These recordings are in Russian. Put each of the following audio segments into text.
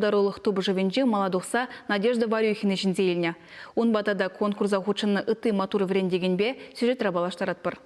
Дарулық тубы живенче маладуқса Надежда Варюхина жінзейліне. Он батада конкурса худшынны ыты матуры врендегенбе сюжет рабалаштарат бар.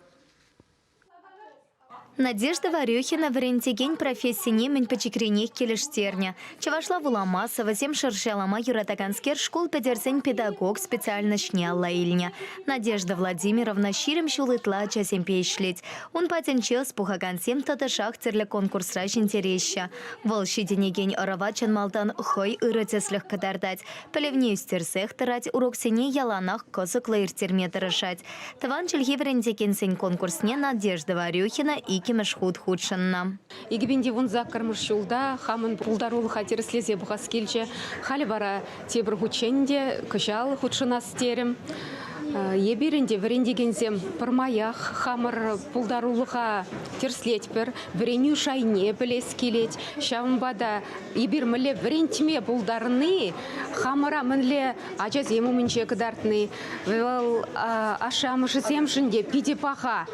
Надежда Варюхина врентеген профессияне мен пачекренех келештерне. Чавашла вуламаса, вазем шаршалама юратаганскер школ педерсен педагог специально шняла ильня. Надежда Владимировна ширим шулытла часем пейшлить. Он патенчел с пухагансем таташах терля конкурс раж интереся. Волшиденеген оравачан малтан хой ырытеслях кадардать. Полевне устерсех тарать урок сене яланах косыклы иртерме тарашать. Таван чельги врентеген сен конкурсне Надежда Варюхина и кемеш худшынна. Игибенде вон закармыш шулда, хамын пулдарулы хатер слезе бұғас келче, халі бара тебір худшенде, кышал худшына стерім. Еберінде врендегензем пырмаях хамыр пулдарулыға терслетпір, вреню шайне білес келет, шамбада ебір мүлі врентме пулдарны, хамыра мүлі ажазему мүнче кыдартны, ашамышы земшінде пиде паха.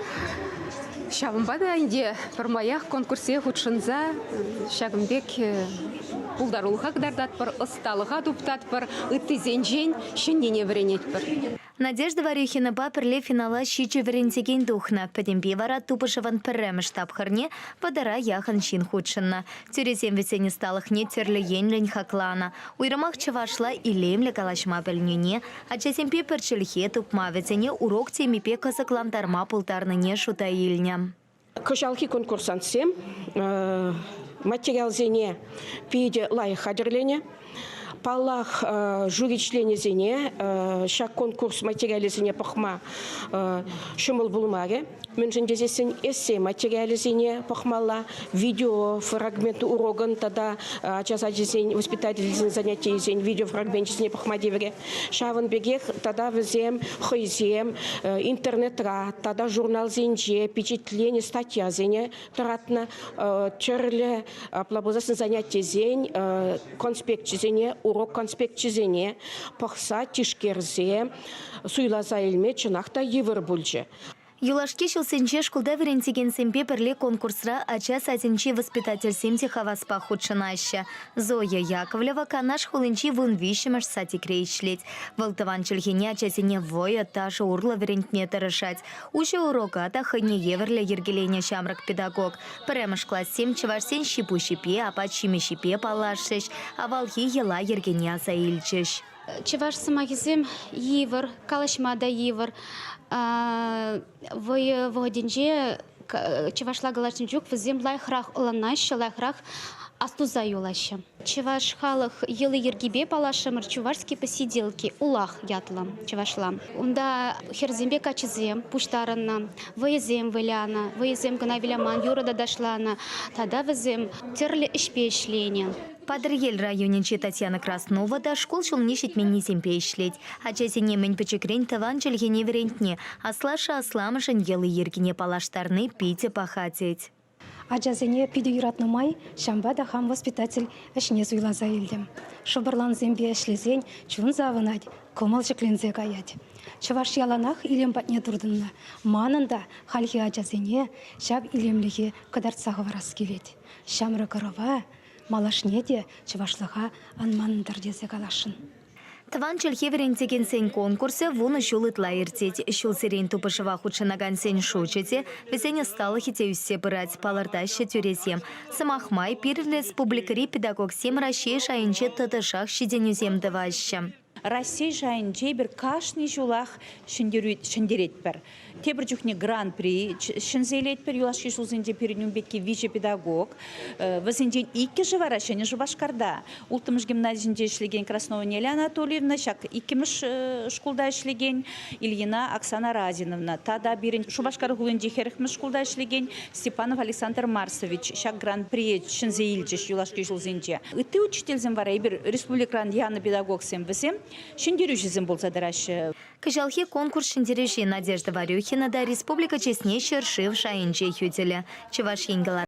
Шабымбада инде пырмаях конкурсе худшынза шагымбек пулдарулыға кыдардат бір, ысталыға туптат бір, ытты зенжен шыннене вренет бір. Надежда Варюхина паперле финала щичи врентеген духна. Падембе вара тупышеван піррем штабхарне падара яхан чин худшынна. Тюрезем весене сталых не терлі енлень хаклана. Уйрамах чавашла и лемле калашма пельнюне, а часемпе перчельхе тупма весене урок темипе казакландарма пултарны не шута ильня. Кышалки конкурсантсем материал зене пиде лайық хадерлене. Палах журичлене зене, шак конкурс материалы зене пахма шумыл булмаре. Менжендезесен эссе материалы зене пахмала, видео фрагменты уроган, тогда часадезен воспитательный занятий зен, видео фрагменты зене пахма девере. Шаван бегех, тогда везем, хойзем, интернетра, тогда журнал зенже, впечатление, статья зене, таратна, черле, плабузасын занятий зен, конспект зене, урок конспект чизене, пахса, тишкерзе, суйлаза илме, чынақта евір бүлже. Юлашки шылсенче шкулда врентеген семпе перле конкурсра ача сатенче воспитатель семте хаваспа худшынаща. Зоя Яковлева канаш хулынчи вун вишемаш сати крейшлеть. Волтаван чельхене ачасене воя таша урла врентне тарышать. Уще урока та хыне еверле ергелене шамрак педагог. Премаш класс 7 чавашсен щипу-щипе, а пачиме щипе палашеш, а валхи ела ергене заильчеш. Чеваш самахизем евер, калашмада евер. Войденже чевашла галашничук везем лайхрах оланаща, лайхрах астуза юлаща. Чеваш халах елы ергибе палашамыр чувашские посиделки улах ятлам чевашлам. Унда херзембе качезем пуштаранна, выезем выляна, выезем гана виляман юрада дошлана, тогда везем терли ишпешлене. Падыргел районенче Татьяна Краснова да школ шулнешет мен семпе ишлеть. А часене мен пачекрень таван чельгене врентне, аслаша асламышын елы ергене палаштарны пите пахатеть. Аджазене пиде юратнымай, шамбада хам воспитатель әшіне зуйла заилдем. Шубырлан зембе әшлезен, чун завынать, комал жеклензе гаять. Чаваш яланах илем батне турдынна. Манында хальхи аджазене, шаб илемліге кадарцағы варас келет. Шамры кырова, малашне де чавашлыға анманындар дезе калашын. Таван чельхе врентеген сен конкурсе вуны шулытла иртеть. Шул сирен тупышыва худшынаган сен шучете, весене стало хитеюссе бырать палардаща тюрезем. Самахмай пир республикари педагог сем Россия шайынче татышах шиденюзем даваща. Россия жайынче бір кашны жулах шындерет бір. Тебір жүхне гран-при шынзейлет бір юлашки шулзенде переднюм бетке вице-педагог. Вазенден икі жывара шыны жывашкарда. Ултымыш гимназиінде ішлеген Краснова Неля Анатольевна, шак икіміш шкулда ішлеген Ильина Оксана Разиновна. Тада бірін шубашкар ғулынде херіхміш шкулда ішлеген Степанов Александр Марсович, шак гран-при шынзейлчеш юлашки шулзенде. Үтті учительзен вара, бір республикран яны педагог сен візем, шындерюшізім болса дарашы. Кыжалхи конкурс шындерюші Надежда Варюхина да республика чесне шершив шайынче хютелі. Чеваш енгілар.